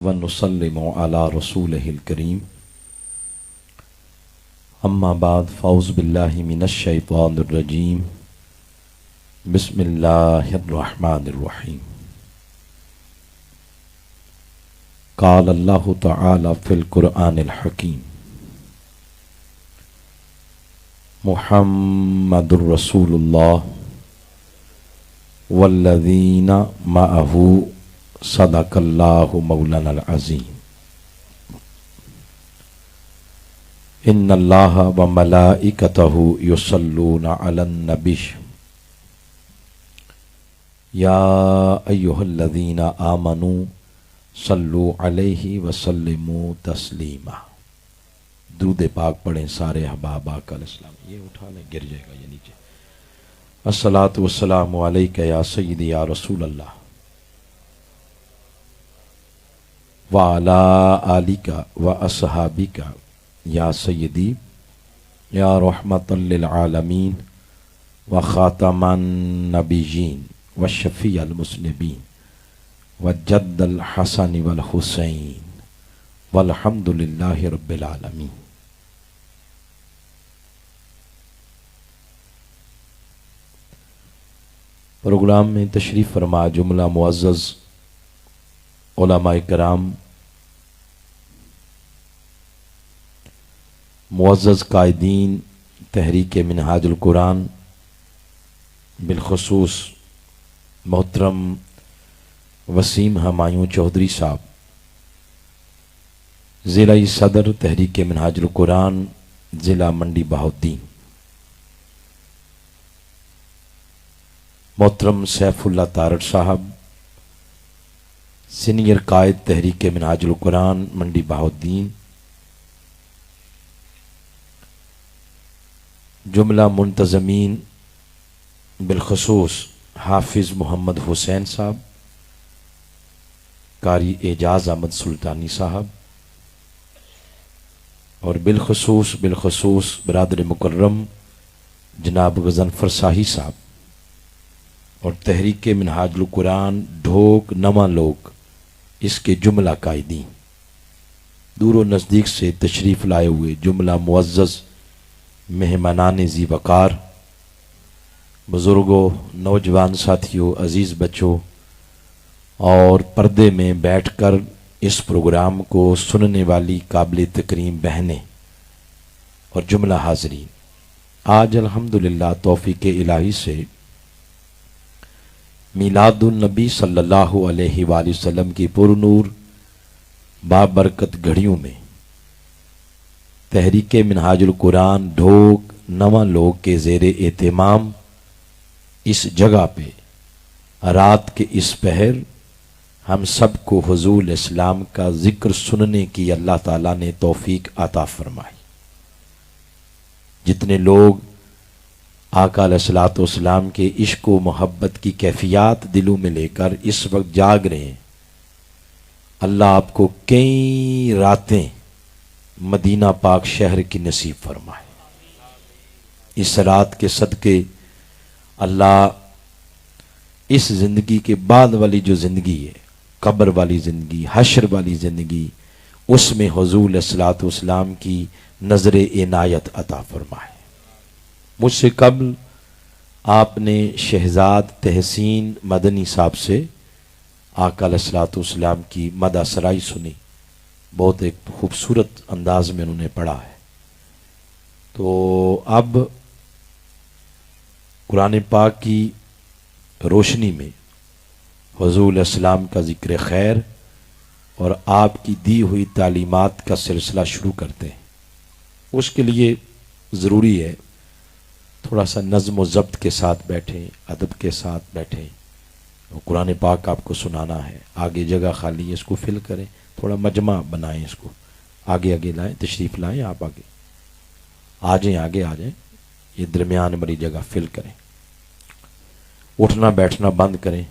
ونسلم علی رسولہ الکریم اما بعد فاعوذ باللہ من الشیطان الرجیم بسم اللہ الرحمن الرحیم قال اللہ تعالی فی القرآن الحکیم محمد الرسول اللہ والذین معہ صدق اللہ مولانا العظیم ان اللہ وملائکتہ یصلون علی النبی یا ایہا الذین آمنوا صلوا علیہ وسلموا تسلیما۔ درود پاک پڑھیں سارے احباب آقا علیہ السلام۔ یہ اٹھا لیں، گر جائے گا یہ نیچے۔ الصلاۃ والسلام علیک یا سیدی یا رسول اللہ وعلی آلک واصحابک یا سیدی یا رحمۃ للعالمین وخاتم النبیین والشفیع المذنبین وجد الحسن والحسین والحمد للہ رب العالمین۔ پروگرام میں تشریف فرما جملہ معزز علماء کرام، معزز قائدین تحریک منہاج القرآن، بالخصوص محترم وسیم ہمایوں چودھری صاحب، ضلع صدر تحریک منہاج القرآن ضلع منڈی بہاؤالدین، محترم سیف اللہ تارڑ صاحب، سینئر قائد تحریک منہاج القرآن منڈی بہاؤالدین، جملہ منتظمین بالخصوص حافظ محمد حسین صاحب، قاری اعجاز احمد سلطانی صاحب، اور بالخصوص برادر مکرم جناب غضنفر شاہی صاحب، اور تحریک منہاج القرآن ڈھوک نواں لوگ، اس کے جملہ قائدین، دور و نزدیک سے تشریف لائے ہوئے جملہ معزز مہمانان ذی وقار، بزرگوں، نوجوان ساتھیوں، عزیز بچوں، اور پردے میں بیٹھ کر اس پروگرام کو سننے والی قابل تکریم بہنیں اور جملہ حاضرین، آج الحمدللہ توفیق الہی سے میلاد النبی صلی اللہ علیہ وآلہ وسلم کی پرنور بابرکت گھڑیوں میں تحریک منہاج القرآن ڈھوک نواں لوگ کے زیر اہتمام اس جگہ پہ رات کے اس پہر ہم سب کو حضور اسلام کا ذکر سننے کی اللہ تعالیٰ نے توفیق عطا فرمائی۔ جتنے لوگ آقا علیہ الصلوۃ والسلام کے عشق و محبت کی کیفیات دلوں میں لے کر اس وقت جاگ رہے ہیں، اللہ آپ کو کئی راتیں مدینہ پاک شہر کی نصیب فرمائے۔ اس رات کے صدقے اللہ اس زندگی کے بعد والی جو زندگی ہے، قبر والی زندگی، حشر والی زندگی، اس میں حضور علیہ الصلوۃ والسلام کی نظر عنایت عطا فرمائے۔ مجھ سے قبل آپ نے شہزاد تحسین مدنی صاحب سے آقا علیہ الصلوۃ والسلام کی مدح سرائی سنی، بہت ایک خوبصورت انداز میں انہوں نے پڑھا ہے۔ تو اب قرآن پاک کی روشنی میں حضور علیہ السلام کا ذکر خیر اور آپ کی دی ہوئی تعلیمات کا سلسلہ شروع کرتے ہیں۔ اس کے لیے ضروری ہے تھوڑا سا نظم و ضبط کے ساتھ بیٹھیں، ادب کے ساتھ بیٹھیں۔ قرآن پاک آپ کو سنانا ہے، آگے جگہ خالی ہے، اس کو فل کریں، تھوڑا مجمع بنائیں، اس کو آگے لائیں، تشریف لائیں، آپ آگے آ جائیں، یہ درمیان بڑی جگہ فل کریں، اٹھنا بیٹھنا بند کریں۔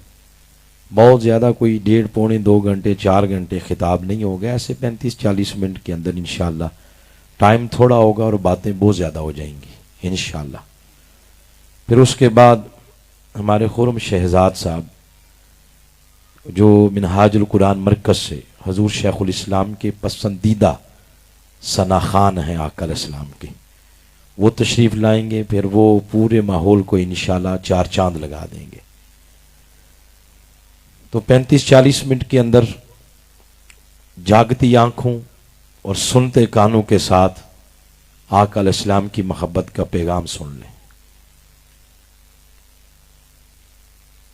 بہت زیادہ کوئی 1.5 پونے 2 گھنٹے 4 گھنٹے خطاب نہیں ہوگا، ایسے 35-40 منٹ کے اندر انشاءاللہ ٹائم تھوڑا ہوگا اور باتیں بہت زیادہ ہو جائیں گی انشاءاللہ۔ پھر اس کے بعد ہمارے خرم شہزاد صاحب جو منہاج القرآن مرکز سے حضور شیخ الاسلام کے پسندیدہ ثنا خوان ہیں آقا علیہ السلام کے، وہ تشریف لائیں گے، پھر وہ پورے ماحول کو انشاءاللہ چار چاند لگا دیں گے۔ تو 35-40 منٹ کے اندر جاگتی آنکھوں اور سنتے کانوں کے ساتھ آقا علیہ السلام کی محبت کا پیغام سن لیں۔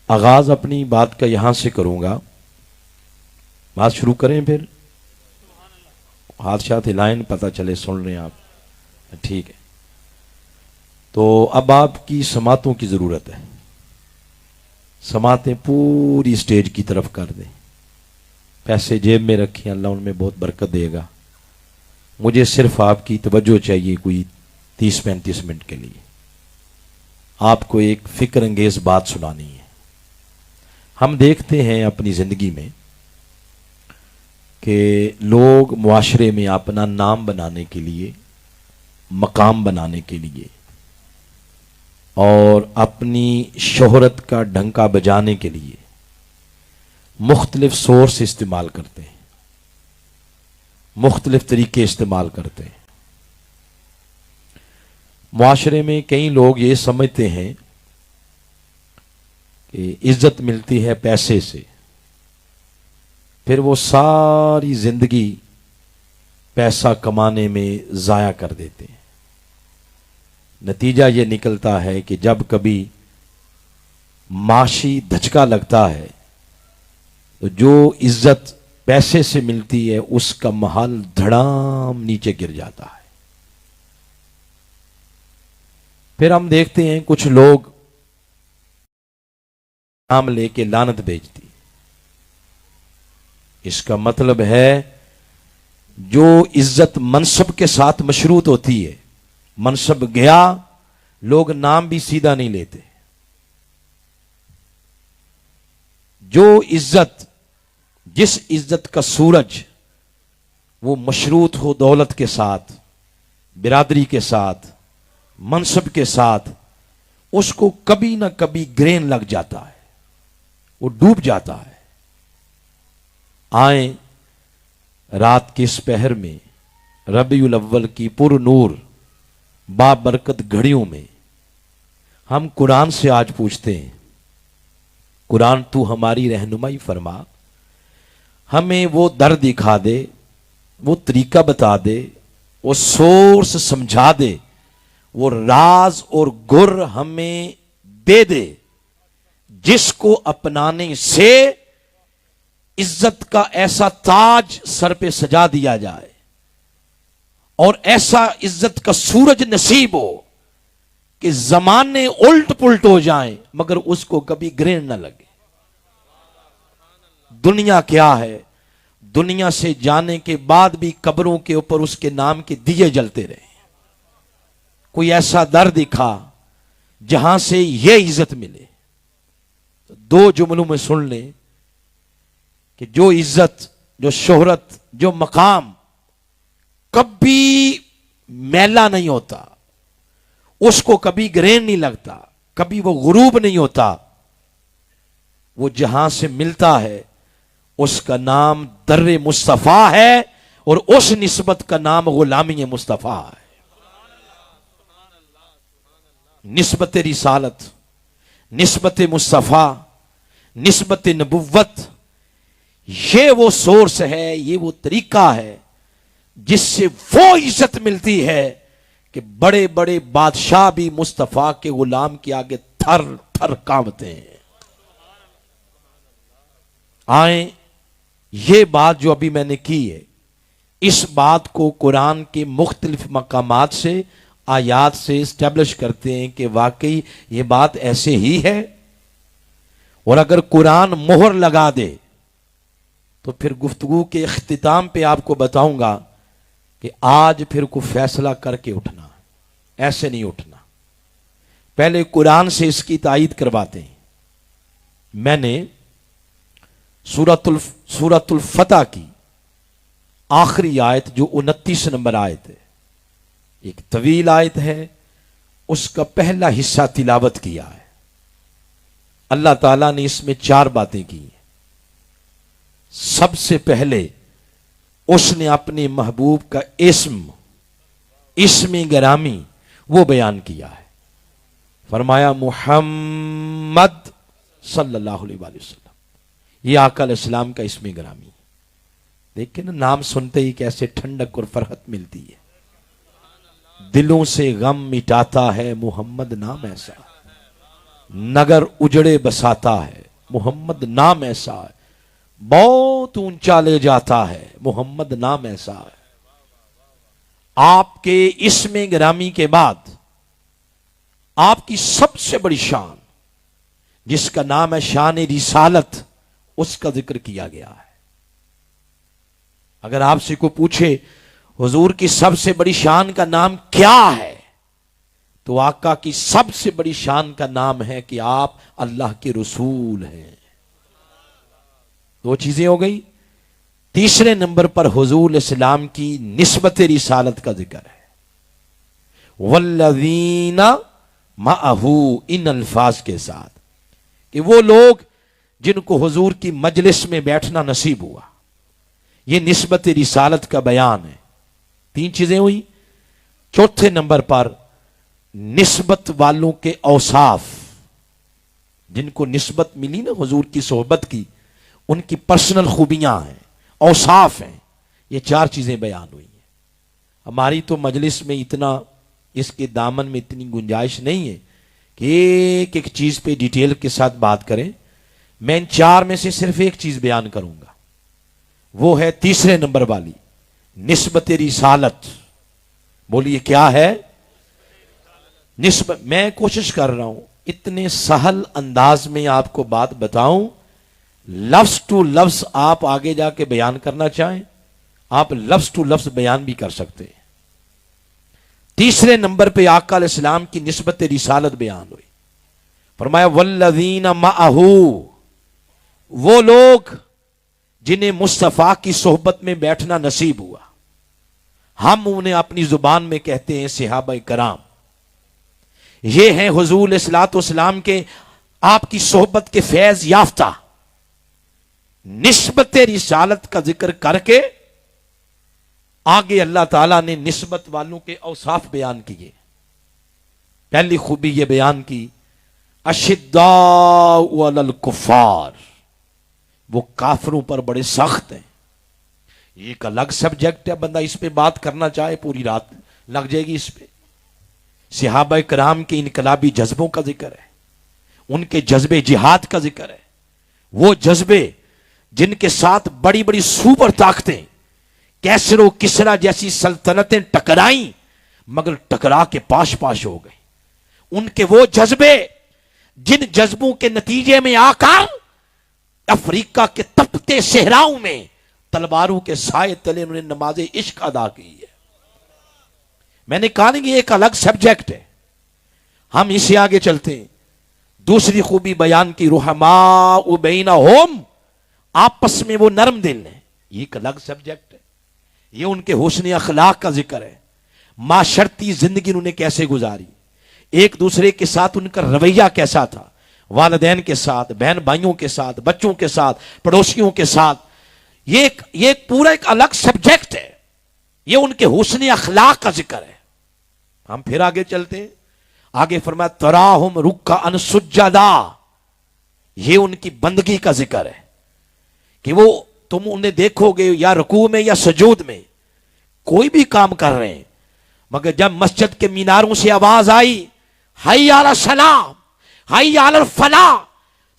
آغاز اپنی بات کا یہاں سے کروں گا، بات شروع کریں، پھر ہاتھ شاتھ ہلائیں، پتہ چلے سن رہے ہیں آپ، ٹھیک ہے۔ تو اب آپ کی سماعتوں کی ضرورت ہے، سماعتیں پوری سٹیج کی طرف کر دیں، پیسے جیب میں رکھیں، اللہ ان میں بہت برکت دے گا۔ مجھے صرف آپ کی توجہ چاہیے کوئی 30-35 منٹ کے لیے، آپ کو ایک فکر انگیز بات سنانی ہے۔ ہم دیکھتے ہیں اپنی زندگی میں کہ لوگ معاشرے میں اپنا نام بنانے کے لیے، مقام بنانے کے لیے اور اپنی شہرت کا ڈنکا بجانے کے لیے مختلف سورس استعمال کرتے ہیں، مختلف طریقے استعمال کرتے ہیں۔ معاشرے میں کئی لوگ یہ سمجھتے ہیں کہ عزت ملتی ہے پیسے سے، پھر وہ ساری زندگی پیسہ کمانے میں ضائع کر دیتے ہیں۔ نتیجہ یہ نکلتا ہے کہ جب کبھی معاشی دھچکا لگتا ہے تو جو عزت پیسے سے ملتی ہے اس کا محل دھڑام نیچے گر جاتا ہے۔ پھر ہم دیکھتے ہیں کچھ لوگ نام لے کے لعنت بیچتی، اس کا مطلب ہے جو عزت منصب کے ساتھ مشروط ہوتی ہے، منصب گیا لوگ نام بھی سیدھا نہیں لیتے۔ جو عزت، جس عزت کا سورج وہ مشروط ہو دولت کے ساتھ، برادری کے ساتھ، منصب کے ساتھ، اس کو کبھی نہ کبھی گرین لگ جاتا ہے، وہ ڈوب جاتا ہے۔ آئیں رات کے اس پہر میں ربیع الاول کی پر نور بابرکت گھڑیوں میں ہم قرآن سے آج پوچھتے ہیں، قرآن تو ہماری رہنمائی فرما، ہمیں وہ در دکھا دے، وہ طریقہ بتا دے، وہ سورس سمجھا دے، وہ راز اور گر ہمیں دے دے جس کو اپنانے سے عزت کا ایسا تاج سر پہ سجا دیا جائے اور ایسا عزت کا سورج نصیب ہو کہ زمانے الٹ پلٹ ہو جائیں مگر اس کو کبھی گرین نہ لگے۔ دنیا کیا ہے؟ دنیا سے جانے کے بعد بھی قبروں کے اوپر اس کے نام کے دیے جلتے رہے۔ کوئی ایسا در دکھا جہاں سے یہ عزت ملے۔ دو جملوں میں سن لیں کہ جو عزت، جو شہرت، جو مقام کبھی میلا نہیں ہوتا، اس کو کبھی گرین نہیں لگتا، کبھی وہ غروب نہیں ہوتا، وہ جہاں سے ملتا ہے اس کا نام در مصطفیٰ ہے اور اس نسبت کا نام غلامی مصطفیٰ ہے۔ نسبت رسالت، نسبت مصطفیٰ، نسبت نبوت، یہ وہ سورس ہے، یہ وہ طریقہ ہے جس سے وہ عزت ملتی ہے کہ بڑے بڑے بادشاہ بھی مصطفیٰ کے غلام کے آگے تھر تھر کانپتے ہیں۔ آئیں یہ بات جو ابھی میں نے کی ہے، اس بات کو قرآن کے مختلف مقامات سے، آیات سے اسٹیبلش کرتے ہیں کہ واقعی یہ بات ایسے ہی ہے۔ اور اگر قرآن مہر لگا دے تو پھر گفتگو کے اختتام پہ آپ کو بتاؤں گا کہ آج پھر کوئی فیصلہ کر کے اٹھنا، ایسے نہیں اٹھنا، پہلے قرآن سے اس کی تائید کرواتے ہیں۔ میں نے سورۃ الفتح کی آخری آیت جو 29 نمبر آیت ہے، ایک طویل آیت ہے، اس کا پہلا حصہ تلاوت کیا ہے۔ اللہ تعالیٰ نے اس میں 4 باتیں کی ہیں۔ سب سے پہلے اس نے اپنے محبوب کا اسم گرامی وہ بیان کیا ہے. فرمایا محمد صلی اللہ علیہ وآلہ وسلم، یہ آقا علیہ السلام کا اسم گرامی. دیکھیں نا، نام سنتے ہی کیسے ٹھنڈک اور فرحت ملتی ہے. دلوں سے غم مٹاتا ہے محمد نام ایسا، نگر اجڑے بساتا ہے محمد نام ایسا ہے، بہت اونچا لے جاتا ہے محمد نام ایسا ہے. آپ کے اسم گرامی کے بعد آپ کی سب سے بڑی شان، جس کا نام ہے شان رسالت، اس کا ذکر کیا گیا ہے. اگر آپ سے کوئی پوچھے حضور کی سب سے بڑی شان کا نام کیا ہے، تو آقا کی سب سے بڑی شان کا نام ہے کہ آپ اللہ کے رسول ہیں. دو چیزیں ہو گئی. تیسرے نمبر پر حضور علیہ السلام کی نسبت رسالت کا ذکر ہے. والذین معہ، ان الفاظ کے ساتھ کہ وہ لوگ جن کو حضور کی مجلس میں بیٹھنا نصیب ہوا، یہ نسبت رسالت کا بیان ہے. تین چیزیں ہوئی. چوتھے نمبر پر نسبت والوں کے اوصاف، جن کو نسبت ملی نا حضور کی صحبت کی، ان کی پرسنل خوبیاں ہیں، اوصاف ہیں. یہ چار چیزیں بیان ہوئی ہیں. ہماری تو مجلس میں اتنا، اس کے دامن میں اتنی گنجائش نہیں ہے کہ ایک ایک چیز پہ ڈیٹیل کے ساتھ بات کریں. میں ان چار میں سے صرف ایک چیز بیان کروں گا، وہ ہے تیسرے نمبر والی، نسبت رسالت. بولیے کیا ہے نسبت؟ میں کوشش کر رہا ہوں اتنے سہل انداز میں آپ کو بات بتاؤں، لفظ ٹو لفظ آپ آگے جا کے بیان کرنا چاہیں، آپ لفظ ٹو لفظ بیان بھی کر سکتے ہیں. تیسرے نمبر پہ آقا علیہ السلام کی نسبت رسالت بیان ہوئی. فرمایا والذین معہ، وہ لوگ جنہیں مصطفیٰ کی صحبت میں بیٹھنا نصیب ہوا. ہم انہیں اپنی زبان میں کہتے ہیں صحابہ کرام. یہ ہیں حضور علیہ الصلوۃ والسلام کے، آپ کی صحبت کے فیض یافتہ. نسبت رسالت کا ذکر کر کے آگے اللہ تعالیٰ نے نسبت والوں کے اوصاف بیان کیے. پہلی خوبی یہ بیان کی، اشداء علی الکفار، وہ کافروں پر بڑے سخت ہیں. یہ ایک الگ سبجیکٹ ہے، بندہ اس پہ بات کرنا چاہے پوری رات لگ جائے گی اس پہ. صحابہ کرام کے انقلابی جذبوں کا ذکر ہے، ان کے جذبے جہاد کا ذکر ہے. وہ جذبے جن کے ساتھ بڑی بڑی سپر طاقتیں، کیسر و کسرا جیسی سلطنتیں ٹکرائیں، مگر ٹکرا کے پاش پاش ہو گئے. ان کے وہ جذبے جن جذبوں کے نتیجے میں آ کر افریقہ کے تپتے صحراؤں میں تلواروں کے سائے تلے انہوں نے نماز عشق ادا کی ہے. میں نے کہا نہیں، یہ ایک الگ سبجیکٹ ہے. ہم اسے آگے چلتے ہیں. دوسری خوبی بیان کی، رحماء بینہم، آپس میں وہ نرم دل ہیں. یہ ایک الگ سبجیکٹ ہے. یہ ان کے حسن اخلاق کا ذکر ہے. معاشرتی زندگی انہوں نے کیسے گزاری، ایک دوسرے کے ساتھ ان کا رویہ کیسا تھا، والدین کے ساتھ، بہن بھائیوں کے ساتھ، بچوں کے ساتھ، پڑوسیوں کے ساتھ. یہ پورا ایک الگ سبجیکٹ ہے. یہ ان کے حسن اخلاق کا ذکر ہے. ہم پھر آگے چلتے ہیں. آگے فرمایا تراہم رکعا سجدا، یہ ان کی بندگی کا ذکر ہے کہ وہ، تم انہیں دیکھو گے یا رکوع میں یا سجود میں کوئی بھی کام کر رہے ہیں، مگر جب مسجد کے میناروں سے آواز آئی حی علی الصلاۃ، حی علی الفلاح،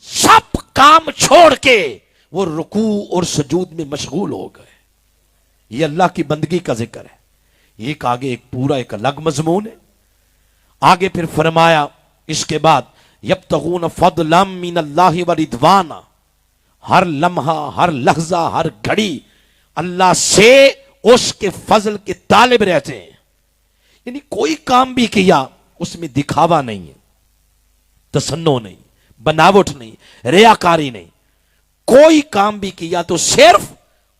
سب کام چھوڑ کے وہ رکوع اور سجود میں مشغول ہو گئے. یہ اللہ کی بندگی کا ذکر ہے. ایک آگے ایک پورا ایک الگ مضمون ہے. آگے پھر فرمایا اس کے بعد یبتغون فضلا من اللہ ورضوانا، ہر لمحہ، ہر لحظہ، ہر گھڑی اللہ سے اس کے فضل کے طالب رہتے ہیں. یعنی کوئی کام بھی کیا اس میں دکھاوا نہیں ہے، تصنع نہیں، بناوٹ نہیں، ریاکاری نہیں. کوئی کام بھی کیا تو صرف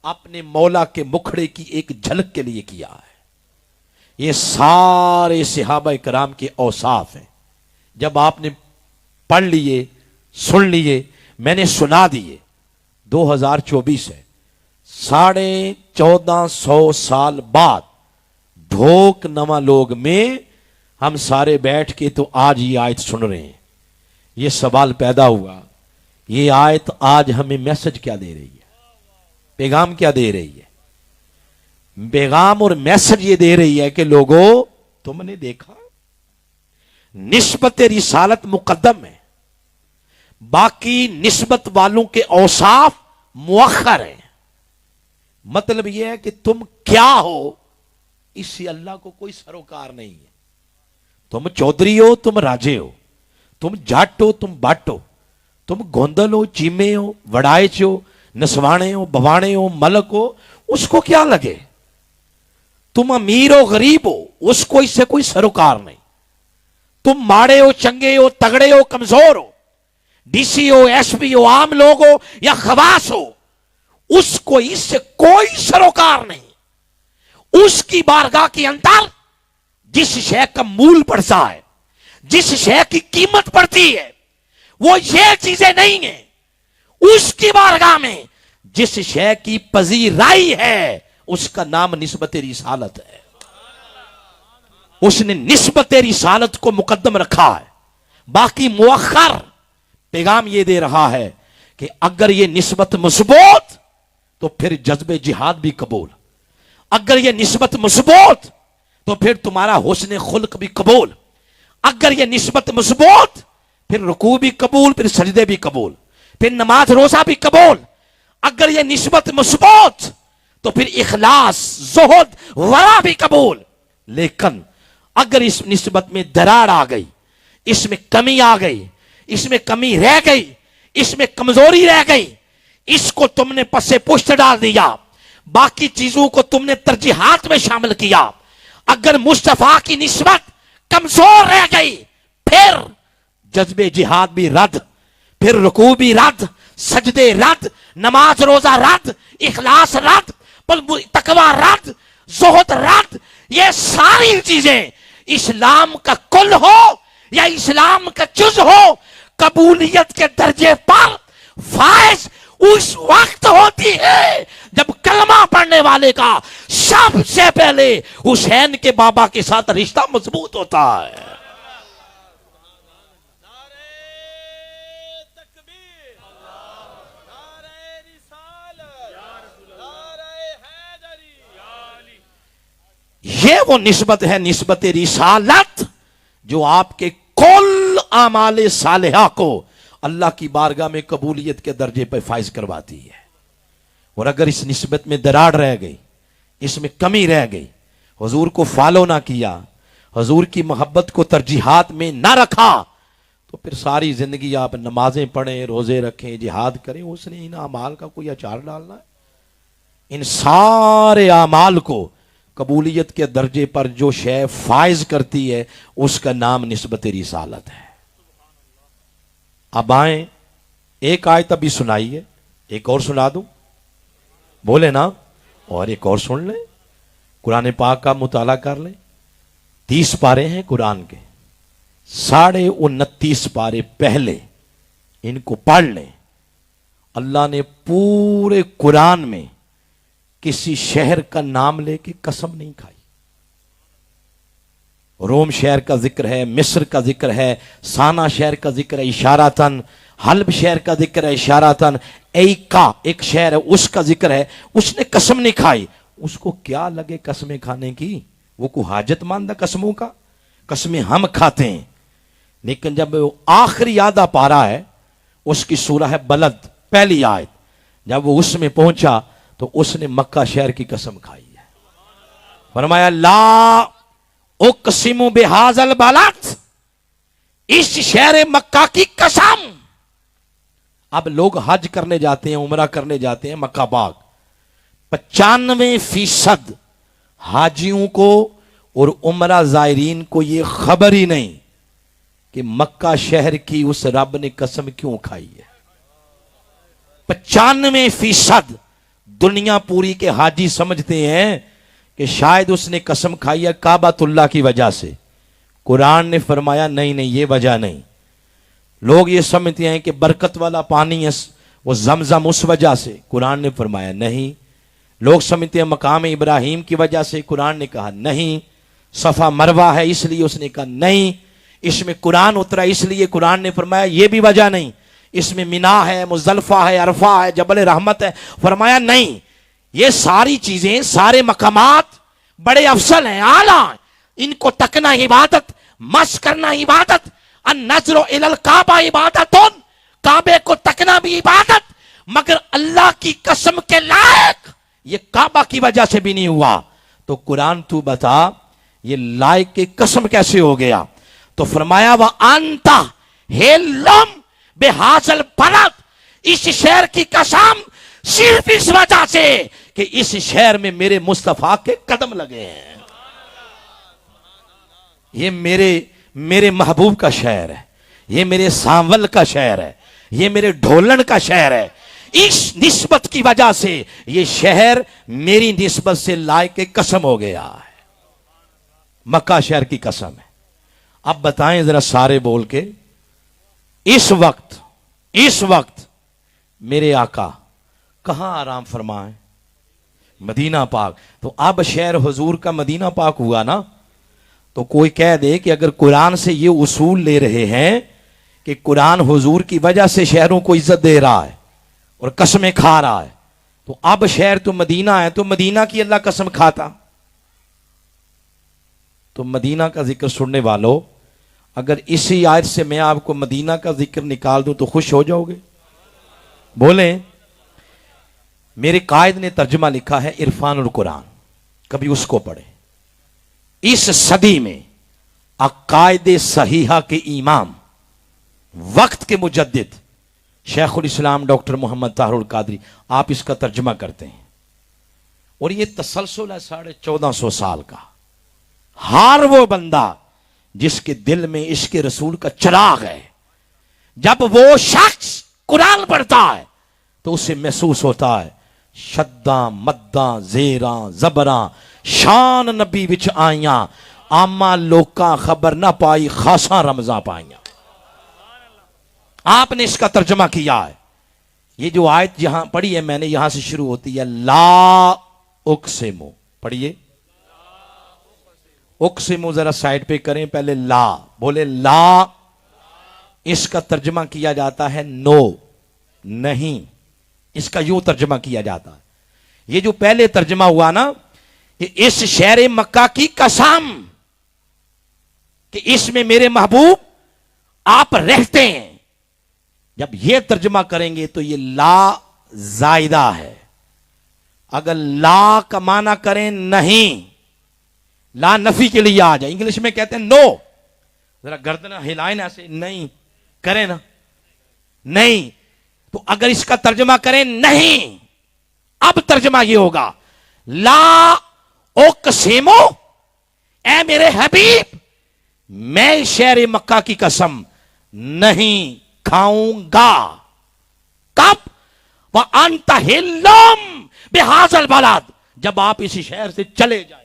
اپنے مولا کے مکھڑے کی ایک جھلک کے لیے کیا ہے. یہ سارے صحابہ کرام کے اوصاف ہیں. جب آپ نے پڑھ لیے، سن لیے، میں نے سنا دیے. 2024 ہے، 1450 سال بعد ڈھوک نواں لوگ میں ہم سارے بیٹھ کے تو آج یہ آیت سن رہے ہیں. یہ سوال پیدا ہوا، یہ آیت آج ہمیں میسج کیا دے رہی ہے؟ پیغام کیا دے رہی ہے؟ پیغام اور میسج یہ دے رہی ہے کہ لوگوں، تم نے دیکھا نسبت رسالت مقدم ہے، باقی نسبت والوں کے اوصاف مؤخر ہیں. مطلب یہ ہے کہ تم کیا ہو اس سے اللہ کو کوئی سروکار نہیں ہے. تم چودھری ہو، تم راجے ہو، تم جٹ ہو، تم بٹ ہو، تم گوندل ہو، چیمے ہو، وڑائچ ہو، نسوانے ہو، بوانے ہو، ملک ہو، اس کو کیا لگے. تم امیر ہو، غریب ہو، اس کو اس سے کوئی سروکار نہیں. تم ماڑے ہو، چنگے ہو، تگڑے ہو، کمزور ہو، ڈی سی ہو، ایس پی ہو، عام لوگ ہو یا خواص ہو، اس کو اس سے کوئی سروکار نہیں. اس کی بارگاہ کے اندر جس شے کا مول پڑتا ہے، جس شے کی قیمت پڑتی ہے، وہ یہ چیزیں نہیں ہیں. اس کی بارگاہ میں جس شے کی پذیرائی ہے اس کا نام نسبت رسالت ہے. اس نے نسبت رسالت کو مقدم رکھا ہے، باقی مؤخر. پیغام یہ دے رہا ہے کہ اگر یہ نسبت مثبوت تو پھر جذب جہاد بھی قبول، اگر یہ نسبت مثبوت تو پھر تمہارا حسن خلق بھی قبول، اگر یہ نسبت مثبوت پھر رکوع بھی قبول، پھر سجدے بھی قبول، پھر نماز روزہ بھی قبول. اگر یہ نسبت مثبوت تو پھر اخلاص، زہد، ورع بھی قبول. لیکن اگر اس نسبت میں دراڑ آ گئی، اس میں کمی آ گئی، اس میں کمی رہ گئی، اس میں کمزوری رہ گئی، اس کو تم نے پس پشت ڈال دیا، باقی چیزوں کو تم نے ترجیحات میں شامل کیا، اگر مصطفیٰ کی نسبت کمزور رہ گئی، پھر جذب جہاد بھی رد، پھر رکوع بھی رد، سجدے رد، نماز روزہ رد، اخلاص رد، تقوی رد، زہد رد. یہ ساری چیزیں اسلام کا کل ہو یا اسلام کا جز ہو، قبولیت کے درجے پر فائز اس وقت ہوتی ہے جب کلمہ پڑھنے والے کا سب سے پہلے حسین کے بابا کے ساتھ رشتہ مضبوط ہوتا ہے. یہ وہ نسبت ہے، نسبت رسالت، جو آپ کے کل اعمال صالحہ کو اللہ کی بارگاہ میں قبولیت کے درجے پر فائز کرواتی ہے. اور اگر اس نسبت میں دراڑ رہ گئی، اس میں کمی رہ گئی، حضور کو فالو نہ کیا، حضور کی محبت کو ترجیحات میں نہ رکھا، تو پھر ساری زندگی آپ نمازیں پڑھیں، روزے رکھیں، جہاد کریں، اس نے ان اعمال کا کوئی اچار ڈالنا ہے؟ ان سارے اعمال کو قبولیت کے درجے پر جو شے فائز کرتی ہے اس کا نام نسبت رسالت ہے. اب آئیں، ایک آیت ابھی سنائی ہے، ایک اور سنا دوں؟ بولے نا؟ اور ایک اور سن لیں، قرآن پاک کا مطالعہ کر لیں. 30 پارے ہیں قرآن کے، 29.5 پارے پہلے ان کو پڑھ لیں. اللہ نے پورے قرآن میں کسی شہر کا نام لے کے قسم نہیں کھائی. روم شہر کا ذکر ہے، مصر کا ذکر ہے، سانا شہر کا ذکر ہے اشارتاً، حلب شہر کا ذکر ہے اشارتاً، ایکا ایک شہر ہے اس کا ذکر ہے. اس نے قسم نہیں کھائی. اس کو کیا لگے قسمیں کھانے کی؟ وہ کو حاجت ماندہ قسموں کا؟ قسمیں ہم کھاتے ہیں. لیکن جب وہ آخری آدھا پارا ہے، اس کی سورہ ہے بلد، پہلی آیت، جب وہ اس میں پہنچا تو اس نے مکہ شہر کی قسم کھائی ہے. فرمایا لا اقسم بہذا البلد، اس شہر مکہ کی قسم. اب لوگ حج کرنے جاتے ہیں، عمرہ کرنے جاتے ہیں مکہ پاک، 95% حاجیوں کو اور عمرہ زائرین کو یہ خبر ہی نہیں کہ مکہ شہر کی اس رب نے قسم کیوں کھائی ہے. 95% دنیا پوری کے حاجی سمجھتے ہیں کہ شاید اس نے قسم کھائی ہے کعبۃ اللہ کی وجہ سے. قرآن نے فرمایا نہیں نہیں، یہ وجہ نہیں. لوگ یہ سمجھتے ہیں کہ برکت والا پانی ہے وہ زمزم اس وجہ سے. قرآن نے فرمایا نہیں، لوگ سمجھتے ہیں مقام ابراہیم کی وجہ سے قرآن نے کہا نہیں، صفا مروہ ہے اس لیے اس نے کہا نہیں، اس میں قرآن اترا اس لیے قرآن نے فرمایا یہ بھی وجہ نہیں، اس میں مینا ہے، مزدلفہ ہے، عرفہ ہے، جبل رحمت ہے، فرمایا نہیں، یہ ساری چیزیں، سارے مقامات بڑے افضل ہیں، اعلیٰ ہیں، ان کو تکنا عبادت، مس کرنا عبادت، النظر الی الکعبہ عبادت، کعبے کو تکنا بھی عبادت، مگر اللہ کی قسم کے لائق یہ کعبہ کی وجہ سے بھی نہیں ہوا۔ تو قرآن تو بتا یہ لائق کی قسم کیسے ہو گیا؟ تو فرمایا وَأَنْتَ حِلٌّ بِهَٰذَا الْبَلَدِ، اس شہر کی قسم صرف اس وجہ سے کہ اس شہر میں میرے مصطفیٰ کے قدم لگے ہیں، یہ میرے محبوب کا شہر ہے، یہ میرے سانول کا شہر ہے، یہ میرے ڈھولن کا شہر ہے، اس نسبت کی وجہ سے یہ شہر میری نسبت سے لائق قسم ہو گیا ہے، مکہ شہر کی قسم ہے۔ اب بتائیں ذرا سارے بول کے، اس وقت میرے آقا کہاں آرام فرمائیں؟ مدینہ پاک۔ تو اب شہر حضور کا مدینہ پاک ہوا نا، تو کوئی کہہ دے کہ اگر قرآن سے یہ اصول لے رہے ہیں کہ قرآن حضور کی وجہ سے شہروں کو عزت دے رہا ہے اور قسمیں کھا رہا ہے، تو اب شہر تو مدینہ ہے، تو مدینہ کی اللہ قسم کھاتا۔ تو مدینہ کا ذکر سننے والوں، اگر اسی آیت سے میں آپ کو مدینہ کا ذکر نکال دوں تو خوش ہو جاؤ گے؟ بولیں۔ میرے قائد نے ترجمہ لکھا ہے عرفان القرآن، کبھی اس کو پڑھے۔ اس صدی میں عقائد صحیحہ کے امام، وقت کے مجدد شیخ الاسلام ڈاکٹر محمد طاہر القادری، آپ اس کا ترجمہ کرتے ہیں، اور یہ تسلسل ہے 1450 سال کا۔ ہر وہ بندہ جس کے دل میں عشق رسول کا چراغ ہے، جب وہ شخص قرآن پڑھتا ہے تو اسے محسوس ہوتا ہے شداں مداں زیراں زبراں شان نبی وچ آئیاں، آماں لوکاں خبر نہ پائی خاصاں رمضاں پائیاں۔ آپ نے اس کا ترجمہ کیا ہے۔ یہ جو آیت یہاں پڑھی ہے میں نے، یہاں سے شروع ہوتی ہے لا اقسمو، پڑھیے اقسمو، ذرا سائڈ پہ کریں، پہلے لا بولے لا، اس کا ترجمہ کیا جاتا ہے نو، نہیں، اس کا یوں ترجمہ کیا جاتا ہے۔ یہ جو پہلے ترجمہ ہوا نا، کہ اس شہر مکہ کی قسم کہ اس میں میرے محبوب آپ رہتے ہیں، جب یہ ترجمہ کریں گے تو یہ لا زائدہ ہے۔ اگر لا کا معنی کریں نہیں، لا نفی کے لیے آ جائے، انگلش میں کہتے ہیں نو، ذرا گردن ہلائیں نا ایسے، نہیں کریں نا، نہیں، تو اگر اس کا ترجمہ کریں نہیں، اب ترجمہ یہ ہوگا لا اقسمو، اے میرے حبیب میں شہر مکہ کی قسم نہیں کھاؤں گا۔ کب؟ وَأَنْتَ حِلٌّ بِهَٰذَا الْبَلَدِ، جب آپ اسی شہر سے چلے جائیں گے۔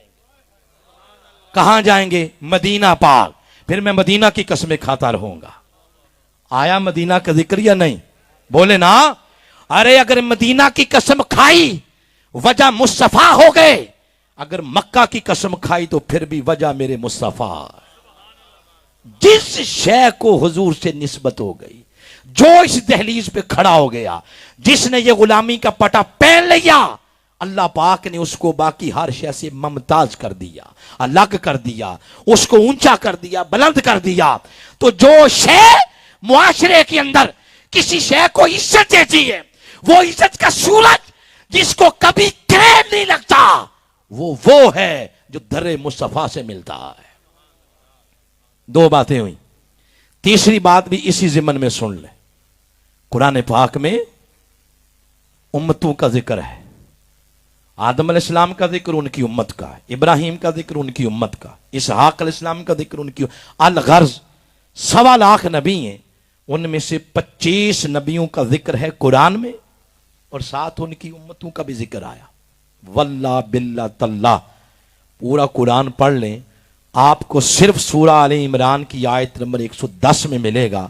کہاں جائیں گے؟ مدینہ پاک۔ پھر میں مدینہ کی قسمیں کھاتا رہوں گا۔ آیا مدینہ کا ذکر یا نہیں؟ بولے نا۔ ارے اگر مدینہ کی قسم کھائی وجہ مصطفیٰ ہو گئے، اگر مکہ کی قسم کھائی تو پھر بھی وجہ میرے مصطفیٰ۔ جس شے کو حضور سے نسبت ہو گئی، جو اس دہلیز پہ کھڑا ہو گیا، جس نے یہ غلامی کا پٹا پہن لیا، اللہ پاک نے اس کو باقی ہر شے سے ممتاز کر دیا، الگ کر دیا، اس کو اونچا کر دیا، بلند کر دیا۔ تو جو شے معاشرے کے اندر کسی شے کو عزت دیتی ہے، وہ عزت کا سورج جس کو کبھی کریم نہیں لگتا، وہ ہے جو در مصطفیٰ سے ملتا ہے۔ دو باتیں ہوئی، تیسری بات بھی اسی ضمن میں سن لیں۔ قرآن پاک میں امتوں کا ذکر ہے، آدم علیہ السلام کا ذکر ان کی امت کا، ابراہیم کا ذکر ان کی امت کا، اسحاق علیہ السلام کا ذکر ان کی، الغرض 1.25 لاکھ نبی ہیں، ان میں سے 25 نبیوں کا ذکر ہے قرآن میں، اور ساتھ ان کی امتوں کا بھی ذکر آیا۔ واللہ باللہ تاللہ پورا قرآن پڑھ لیں، آپ کو صرف سورہ آل عمران کی آیت نمبر 110 میں ملے گا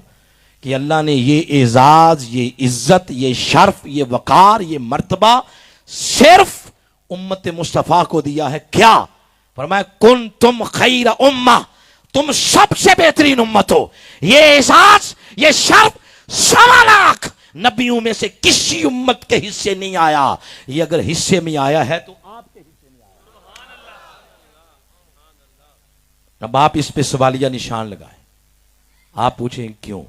کہ اللہ نے یہ اعزاز، یہ عزت، یہ شرف، یہ وقار، یہ مرتبہ صرف امت مصطفیٰ کو دیا ہے کیا؟ فرمایا کن تم خیر امہ، تم سب سے بہترین امت ہو۔ یہ اعزاز، یہ شرف 1.25 نبیوں میں سے کسی امت کے حصے نہیں آیا۔ یہ اگر حصے میں آیا ہے تو آپ کے حصے میں آیا۔ اب آپ اس پہ سوالیہ نشان لگائیں، آپ پوچھیں کیوں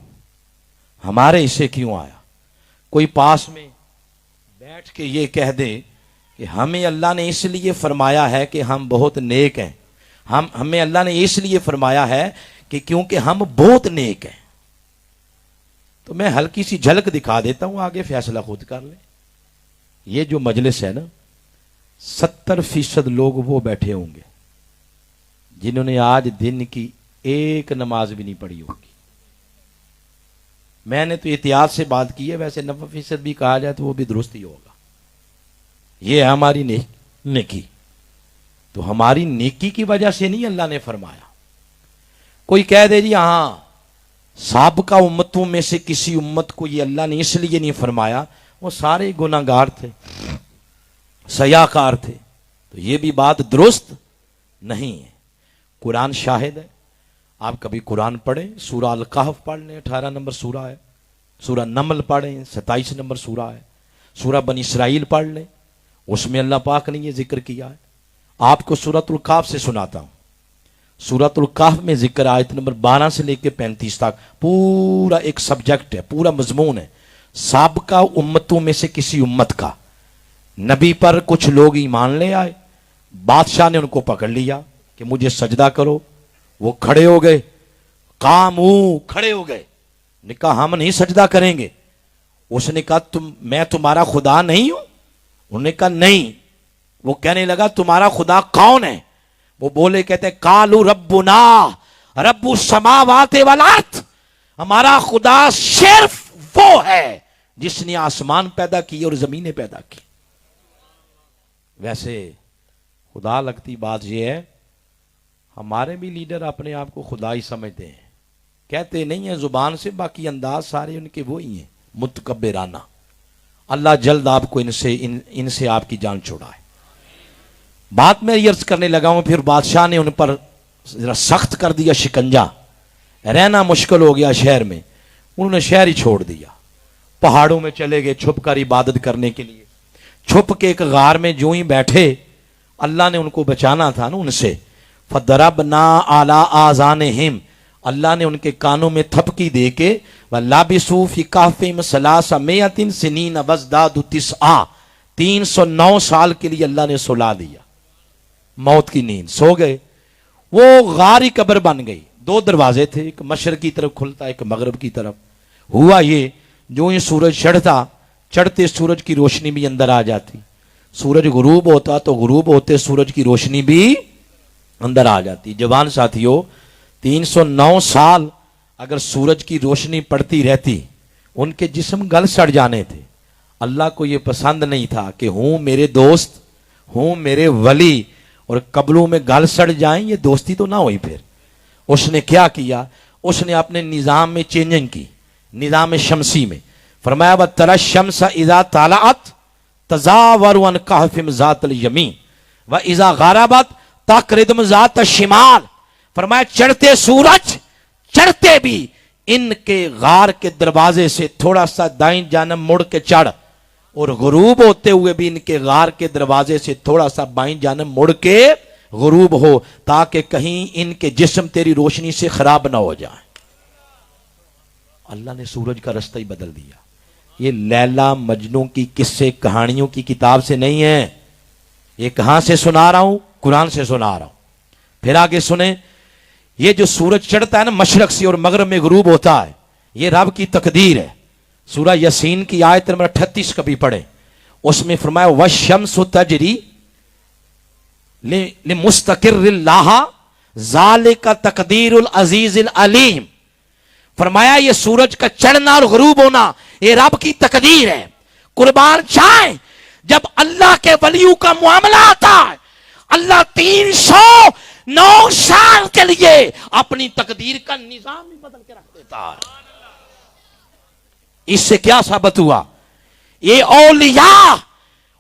ہمارے حصے کیوں آیا؟ کوئی پاس میں بیٹھ کے یہ کہہ دے کہ ہمیں اللہ نے اس لیے فرمایا ہے کہ ہم بہت نیک ہیں، ہمیں اللہ نے اس لیے فرمایا ہے کہ کیونکہ ہم بہت نیک ہیں، تو میں ہلکی سی جھلک دکھا دیتا ہوں، آگے فیصلہ خود کر لیں۔ یہ جو مجلس ہے نا، 70% لوگ وہ بیٹھے ہوں گے جنہوں نے آج دن کی ایک نماز بھی نہیں پڑھی ہوگی۔ میں نے تو احتیاط سے بات کی ہے، ویسے 90% بھی کہا جائے تو وہ بھی درست ہی ہوگا۔ یہ ہے ہماری نیکی، تو ہماری نیکی کی وجہ سے نہیں اللہ نے فرمایا۔ کوئی کہہ دے جی ہاں سابقہ امتوں میں سے کسی امت کو یہ اللہ نے اس لیے نہیں فرمایا، وہ سارے گناہگار تھے، سیاکار تھے، تو یہ بھی بات درست نہیں ہے۔ قرآن شاہد ہے، آپ کبھی قرآن پڑھیں، سورہ الکہف پڑھ لیں، 18 نمبر سورہ ہے، سورہ نمل پڑھیں، 27 نمبر سورہ ہے، سورہ بنی اسرائیل پڑھ لیں، اس میں اللہ پاک نے یہ ذکر کیا ہے۔ آپ کو سورۃ الکہف سے سناتا ہوں۔ سورۃ الکہف میں ذکر آیت نمبر 12 سے لے کے 35 تک پورا ایک سبجیکٹ ہے، پورا مضمون ہے، سابقہ امتوں میں سے کسی امت کا۔ نبی پر کچھ لوگ ایمان لے آئے، بادشاہ نے ان کو پکڑ لیا کہ مجھے سجدہ کرو، وہ کھڑے ہو گئے، کھڑے ہو گئے، نے کہا ہم نہیں سجدہ کریں گے۔ اس نے کہا میں تمہارا خدا نہیں ہوں؟ انہوں نے کہا نہیں۔ وہ کہنے لگا تمہارا خدا کون ہے؟ وہ بولے کہتے کالو ربنا رب السماوات والارض، ہمارا خدا صرف وہ ہے جس نے آسمان پیدا کی اور زمینیں پیدا کی۔ ویسے خدا لگتی بات یہ ہے، ہمارے بھی لیڈر اپنے آپ کو خدا ہی سمجھتے ہیں، کہتے نہیں ہیں زبان سے، باقی انداز سارے ان کے وہی ہیں، متکبرانہ۔ اللہ جلد آپ کو ان سے آپ کی جان چھڑائے۔ بات میں عرض کرنے لگا ہوں، پھر بادشاہ نے ان پر ذرا سخت کر دیا شکنجا، رہنا مشکل ہو گیا شہر میں، انہوں نے شہر ہی چھوڑ دیا، پہاڑوں میں چلے گئے چھپ کر عبادت کرنے کے لیے۔ چھپ کے ایک غار میں جو ہی بیٹھے، اللہ نے ان کو بچانا تھا نا ان سے، فَضَرَبْنَا عَلَىٰ آذَانِهِمْ، اللہ نے ان کے کانوں میں تھپکی دے کے وَلَابِثُوا فِي كَهْفِهِمْ 300 سِنِينَ وَازْدَادُوا 9 309 سال کے لیے اللہ نے سلا دیا، موت کی نیند، سو گئے۔ وہ غاری قبر بن گئی، 2 دروازے تھے، ایک مشرق کی طرف کھلتا، ایک مغرب کی طرف۔ ہوا یہ جو ہی سورج چڑھتا، چڑھتے سورج کی روشنی بھی اندر آ جاتی، سورج غروب ہوتا تو غروب ہوتے سورج کی روشنی بھی اندر آ جاتی۔ جوان ساتھیوں، 309 سال اگر سورج کی روشنی پڑتی رہتی، ان کے جسم گل سڑ جانے تھے۔ اللہ کو یہ پسند نہیں تھا کہ ہوں میرے دوست، ہوں میرے ولی، اور قبروں میں گل سڑ جائیں، یہ دوستی تو نہ ہوئی۔ پھر اس نے کیا کیا؟ اس نے اپنے نظام میں چینجنگ کی، نظام شمسی میں۔ فرمایا وَتَرَى الشَّمْسَ إِذَا طَلَعَتْ تَزَاوَرُ عَنْ كَهْفِهِمْ ذَاتَ الْيَمِينِ وَإِذَا غَرَبَتْ تَقْرِضُهُمْ ذَاتَ الشِّمَالِ، فرمایا چڑھتے سورج چڑھتے بھی ان کے غار کے دروازے سے تھوڑا سا دائیں جانب مڑ کے چڑھ، اور غروب ہوتے ہوئے بھی ان کے غار کے دروازے سے تھوڑا سا بائیں جانب مڑ کے غروب ہو، تاکہ کہیں ان کے جسم تیری روشنی سے خراب نہ ہو جائیں۔ اللہ نے سورج کا رستہ ہی بدل دیا۔ یہ لیلا مجنوں کی قصے کہانیوں کی کتاب سے نہیں ہے، یہ کہاں سے سنا رہا ہوں؟ قرآن سے سنا رہا ہوں۔ پھر آگے سنیں، یہ جو سورج چڑھتا ہے نا مشرق سے اور مغرب میں غروب ہوتا ہے، یہ رب کی تقدیر ہے۔ سورہ یاسین کی آیت نمبر 38 کبھی پڑھیں، اس میں فرمایا وَالشَّمْسُ تَجْرِی لِمُسْتَقِرٍّ لَہَا ذَلِکَ تَقْدِیرُ الْعَزِیزِ الْعَلِیمِ، فرمایا یہ سورج کا چڑھنا اور غروب ہونا یہ رب کی تقدیر ہے۔ قربان جائیں، جب اللہ کے ولیوں کا معاملہ آتا ہے، اللہ 309 سال کے لیے اپنی تقدیر کا نظام ہی بدل کے رکھ دیتا ہے۔ اس سے کیا ثابت ہوا؟ یہ اولیاء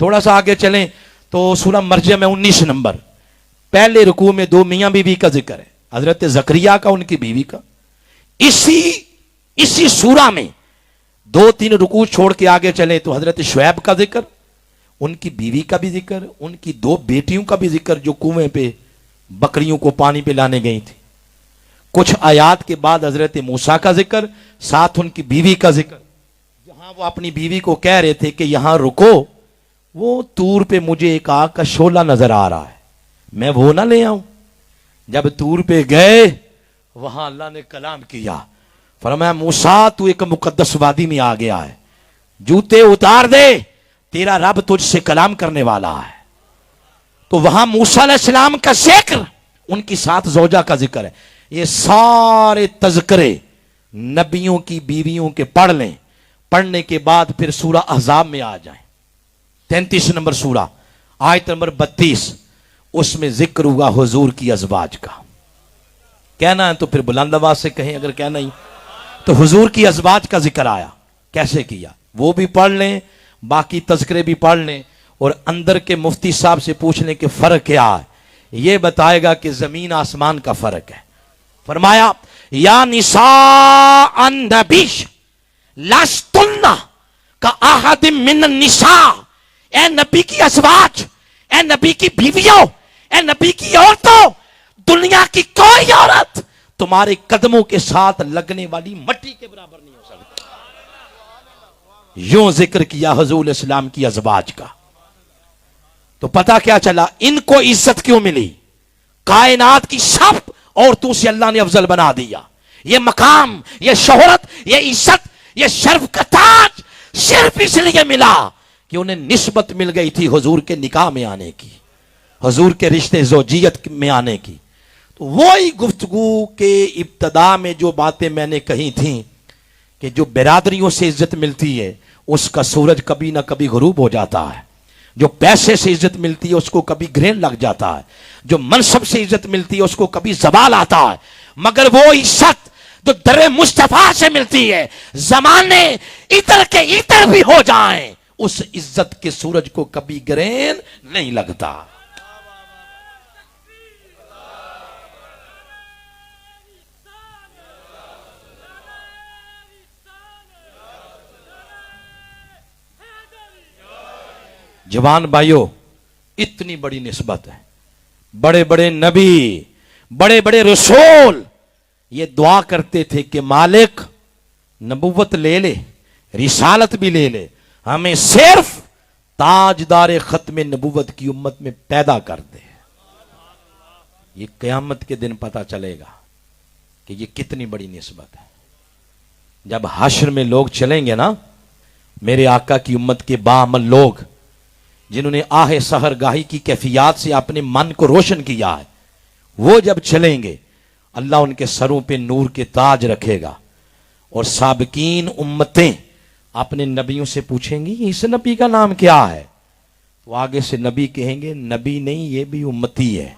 تھوڑا سا آگے چلیں تو سورہ مریم میں 19 نمبر پہلے رکوع میں 2 میاں بیوی کا ذکر ہے، حضرت زکریا کا، ان کی بیوی کا۔ اسی سورہ میں 2-3 رکوع چھوڑ کے آگے چلیں تو حضرت شعیب کا ذکر، ان کی بیوی کا بھی ذکر، ان کی 2 بیٹیوں کا بھی ذکر جو کنویں پہ بکریوں کو پانی پلانے گئی تھی۔ کچھ آیات کے بعد حضرت موسیٰ کا ذکر، ساتھ ان کی بیوی کا ذکر، جہاں وہ اپنی بیوی کو کہہ رہے تھے کہ یہاں رکو، وہ طور پہ مجھے ایک آگ کا شعلہ نظر آ رہا ہے، میں وہ نہ لے آؤں۔ جب طور پہ گئے وہاں اللہ نے کلام کیا، فرمایا موسیٰ تو ایک مقدس وادی میں آ گیا ہے، جوتے اتار دے، تیرا رب تجھ سے کلام کرنے والا ہے۔ تو وہاں موسیٰ علیہ السلام کا ذکر، ان کی 7 زوجہ کا ذکر ہے۔ یہ سارے تذکرے نبیوں کی بیویوں کے پڑھ لیں، پڑھنے کے بعد پھر سورہ احزاب میں آ جائیں، 33 نمبر سورہ آیت نمبر 32، اس میں ذکر ہوا حضور کی ازواج کا۔ کہنا ہے تو پھر بلند آواز سے کہیں، اگر کہنا ہی تو حضور کی ازواج کا ذکر آیا، کیسے کیا وہ بھی پڑھ لیں، باقی تذکرے بھی پڑھ لیں، اور اندر کے مفتی صاحب سے پوچھ لیں کہ فرق کیا ہے، یہ بتائے گا کہ زمین آسمان کا فرق ہے۔ فرمایا یا نساء النبی لستن کاحد من النساء، اے نبی کی ازواج، اے نبی کی بیویوں، اے نبی کی عورتوں، دنیا کی کوئی عورت تمہارے قدموں کے ساتھ لگنے والی مٹی کے برابر نہیں ہو سکتی۔ یوں ذکر کیا حضور اسلام کی ازواج کا۔ تو پتہ کیا چلا ان کو عزت کیوں ملی؟ کائنات کی سب عورتوں سے اللہ نے افضل بنا دیا۔ یہ مقام، یہ شہرت، یہ عزت، یہ شرف کا تاج صرف اس لیے ملا کہ انہیں نسبت مل گئی تھی حضور کے نکاح میں آنے کی، حضور کے رشتے زوجیت میں آنے کی۔ تو وہی گفتگو کے ابتدا میں جو باتیں میں نے کہی تھیں کہ جو برادریوں سے عزت ملتی ہے اس کا سورج کبھی نہ کبھی غروب ہو جاتا ہے، جو پیسے سے عزت ملتی ہے اس کو کبھی گرہن لگ جاتا ہے، جو منصب سے عزت ملتی ہے اس کو کبھی زوال آتا ہے، مگر وہ عزت جو در مصطفیٰ سے ملتی ہے، زمانے ادھر کے ادھر بھی ہو جائیں، اس عزت کے سورج کو کبھی گرہن نہیں لگتا۔ جوان بھائیو، اتنی بڑی نسبت ہے، بڑے بڑے نبی، بڑے بڑے رسول یہ دعا کرتے تھے کہ مالک نبوت لے لے، رسالت بھی لے لے، ہمیں صرف تاجدار ختم نبوت کی امت میں پیدا کر دے۔ یہ قیامت کے دن پتہ چلے گا کہ یہ کتنی بڑی نسبت ہے۔ جب حشر میں لوگ چلیں گے نا، میرے آقا کی امت کے باعمل لوگ جنہوں نے آہ سحر گاہی کی کیفیات سے اپنے من کو روشن کیا ہے، وہ جب چلیں گے اللہ ان کے سروں پہ نور کے تاج رکھے گا، اور سابقین امتیں اپنے نبیوں سے پوچھیں گی اس نبی کا نام کیا ہے؟ تو آگے سے نبی کہیں گے نبی نہیں، یہ بھی امتی ہے۔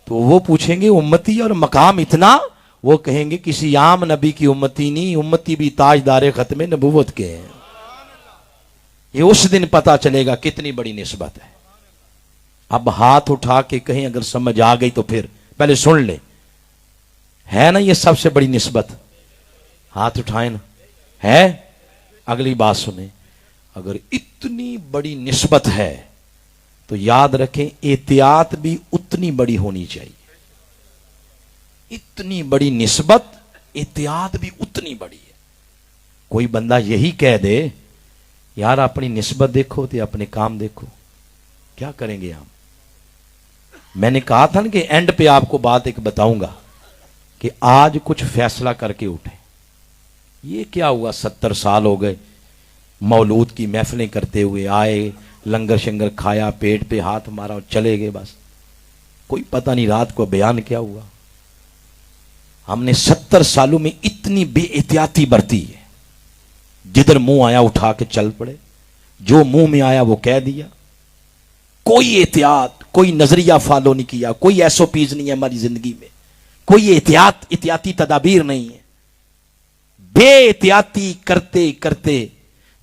تو وہ پوچھیں گے امتی اور مقام اتنا؟ وہ کہیں گے کسی عام نبی کی امتی نہیں، امتی بھی تاجدار ختم نبوت کے ہیں۔ یہ اس دن پتا چلے گا کتنی بڑی نسبت ہے۔ اب ہاتھ اٹھا کے کہیں اگر سمجھ آ گئی تو پھر پہلے سن لے، ہے نا یہ سب سے بڑی نسبت؟ ہاتھ اٹھائیں نا، ہے؟ اگلی بات سنیں، اگر اتنی بڑی نسبت ہے تو یاد رکھیں احتیاط بھی اتنی بڑی ہونی چاہیے۔ اتنی بڑی نسبت، احتیاط بھی اتنی بڑی ہے۔ کوئی بندہ یہی کہہ دے یار اپنی نسبت دیکھو تو اپنے کام دیکھو، کیا کریں گے ہم؟ میں نے کہا تھا نا کہ اینڈ پہ آپ کو بات ایک بتاؤں گا کہ آج کچھ فیصلہ کر کے اٹھیں۔ یہ کیا ہوا 70 سال ہو گئے مولود کی محفلیں کرتے ہوئے، آئے لنگر شنگر کھایا، پیٹ پہ ہاتھ مارا اور چلے گئے، بس کوئی پتہ نہیں رات کو بیان کیا ہوا۔ ہم نے 70 سالوں میں اتنی بے احتیاطی برتی ہے، جدھر منہ آیا اٹھا کے چل پڑے، جو منہ میں آیا وہ کہہ دیا، کوئی احتیاط، کوئی نظریہ فالو نہیں کیا، کوئی ایس او پیز نہیں ہے ہماری زندگی میں، کوئی احتیاطی تدابیر نہیں ہے۔ بے احتیاطی کرتے کرتے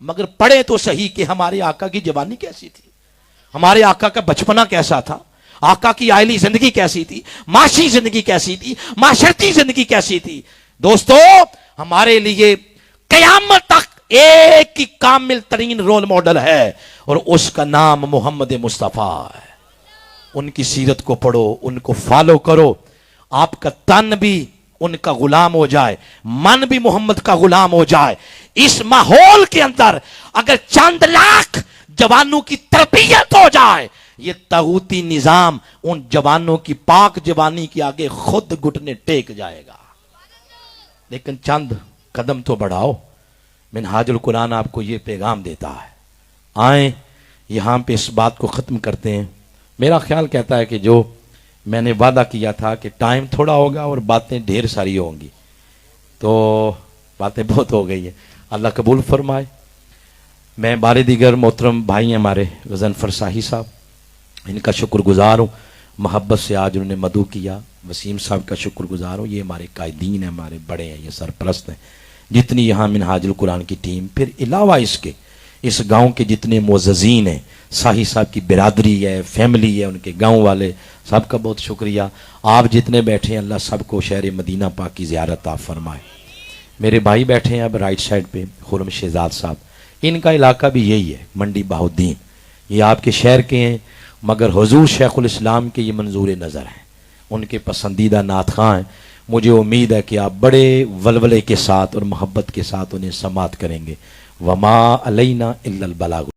مگر پڑھے تو صحیح کہ ہمارے آقا کی جوانی کیسی تھی، ہمارے آقا کا بچپنا کیسا تھا، آقا کی آئلی زندگی کیسی تھی، معاشی زندگی کیسی تھی، معاشرتی زندگی کیسی تھی۔ دوستو ہمارے لیے قیامت تک ایک ہی کامل ترین رول ماڈل ہے اور اس کا نام محمد مصطفیٰ ہے۔ ان کی سیرت کو پڑھو، ان کو فالو کرو، آپ کا تن بھی ان کا غلام ہو جائے، من بھی محمد کا غلام ہو جائے۔ اس ماحول کے اندر اگر چند لاکھ جوانوں کی تربیت ہو جائے، یہ طاغوتی نظام ان جوانوں کی پاک جوانی کے آگے خود گھٹنے ٹیک جائے گا۔ لیکن چند قدم تو بڑھاؤ۔ منہاج القرآن آپ کو یہ پیغام دیتا ہے۔ آئیں یہاں پہ اس بات کو ختم کرتے ہیں۔ میرا خیال کہتا ہے کہ جو میں نے وعدہ کیا تھا کہ ٹائم تھوڑا ہوگا اور باتیں ڈھیر ساری ہوں گی، تو باتیں بہت ہو گئی ہیں، اللہ قبول فرمائے۔ میں بار دیگر محترم بھائی ہیں ہمارے غضنفر شاہی صاحب، ان کا شکر گزار ہوں، محبت سے آج انہوں نے مدعو کیا۔ وسیم صاحب کا شکر گزار ہوں، یہ ہمارے قائدین ہیں، ہمارے بڑے ہیں، یہ سرپرست ہیں۔ جتنی یہاں منہاج القرآن کی ٹیم، پھر علاوہ اس کے اس گاؤں کے جتنے معززین ہیں، شاہی صاحب کی برادری ہے، فیملی ہے، ان کے گاؤں والے، سب کا بہت شکریہ۔ آپ جتنے بیٹھے ہیں اللہ سب کو شہر مدینہ پاک کی زیارت عطا فرمائے۔ میرے بھائی بیٹھے ہیں اب رائٹ سائڈ پہ، خرم شہزاد صاحب، ان کا علاقہ بھی یہی ہے، منڈی بہاؤالدین، یہ آپ کے شہر کے ہیں، مگر حضور شیخ الاسلام کے یہ منظور نظر ہیں، ان کے پسندیدہ نعت خواں ہیں۔ مجھے امید ہے کہ آپ بڑے ولولے کے ساتھ اور محبت کے ساتھ انہیں سماعت کریں گے۔ وما علینا الا البلاغ۔